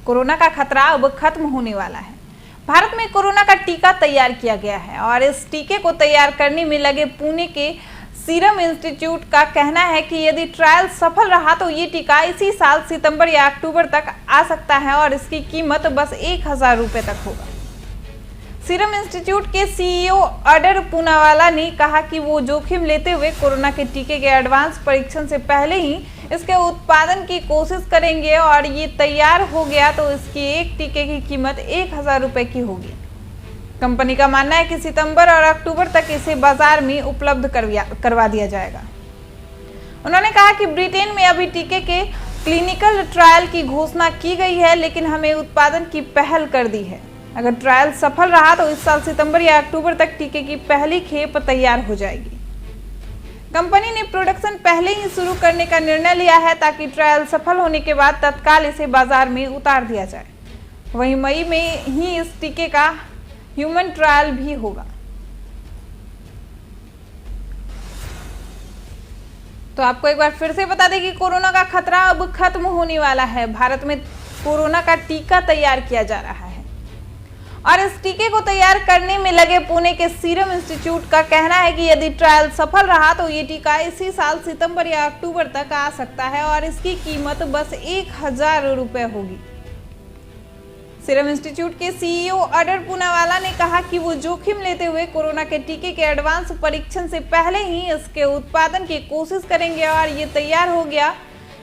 Corona का खतरा अब खत्म होने वाला है। भारत में कोरोना का टीका तैयार किया गया है और इस टीके को तैयार करने में लगे पुणे के सीरम इंस्टीट्यूट का कहना है कि यदि ट्रायल सफल रहा तो ये टीका इसी साल सितंबर या अक्टूबर तक आ सकता है और इसकी कीमत बस 1000 रुपए तक होगा। सीरम इंस्टीट्यूट के सीईओ अडर पूनावाला ने कहा कि वो जोखिम लेते हुए कोरोना के टीके के एडवांस परीक्षण से पहले ही इसके उत्पादन की कोशिश करेंगे और ये तैयार हो गया तो इसकी एक टीके की कीमत 1000 रुपए की होगी। कंपनी का मानना है कि सितंबर और अक्टूबर तक इसे बाजार में उपलब्ध करवा दिया जाएगा। उन्होंने कहा कि ब्रिटेन में अभी टीके के क्लिनिकल ट्रायल की घोषणा की गई है, लेकिन हमें उत्पादन की पहल कर दी है। अगर ट्रायल सफल रहा तो इस साल सितंबर या अक्टूबर तक टीके की पहली खेप तैयार हो जाएगी। कंपनी ने प्रोडक्शन पहले ही शुरू करने का निर्णय लिया है ताकि ट्रायल सफल होने के बाद तत्काल इसे बाजार में उतार दिया जाए। वहीं मई में ही इस टीके का ह्यूमन ट्रायल भी होगा। तो आपको एक बार फिर से बता दें कि कोरोना का खतरा अब खत्म होने वाला है। भारत में कोरोना का टीका तैयार किया जा रहा है और इस टीके को तैयार करने में लगे पुणे के सीरम इंस्टीट्यूट का कहना है कि यदि ट्रायल सफल रहा तो ये टीका इसी साल सितंबर या अक्टूबर तक आ सकता है और इसकी कीमत बस 1000 रुपए होगी। सीरम इंस्टीट्यूट के सीईओ अडर पूनावाला ने कहा कि वो जोखिम लेते हुए कोरोना के टीके के एडवांस परीक्षण से पहले ही इसके उत्पादन की कोशिश करेंगे और ये तैयार हो गया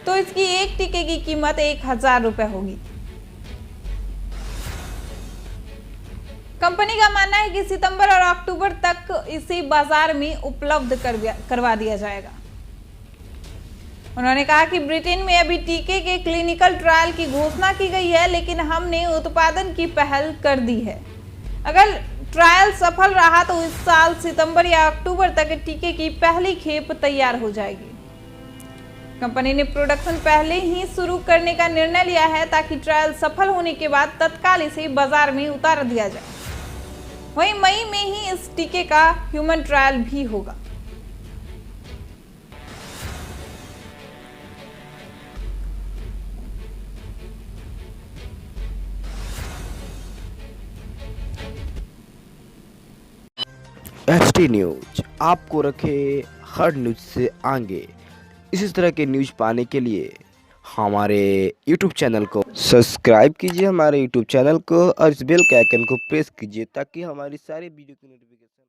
तो इसकी एक टीके की कीमत 1000 रुपए होगी। कंपनी का मानना है कि सितंबर और अक्टूबर तक इसे बाजार में उपलब्ध करवा दिया जाएगा। उन्होंने कहा कि ब्रिटेन में अभी टीके के क्लिनिकल ट्रायल की घोषणा की गई है, लेकिन हमने उत्पादन की पहल कर दी है। अगर ट्रायल सफल रहा तो इस साल सितंबर या अक्टूबर तक टीके की पहली खेप तैयार हो जाएगी। कंपनी ने प्रोडक्शन पहले ही शुरू करने का निर्णय लिया है ताकि ट्रायल सफल होने के बाद तत्काल इसे बाजार में उतार दिया जाए। वहीं मई में ही इस टीके का ह्यूमन ट्रायल भी होगा। HT न्यूज आपको रखे हर न्यूज से आगे। इसी तरह के न्यूज पाने के लिए हमारे YouTube चैनल को सब्सक्राइब कीजिए, हमारे YouTube चैनल को, और इस बेल के आइकन को प्रेस कीजिए ताकि हमारी सारी वीडियो की नोटिफिकेशन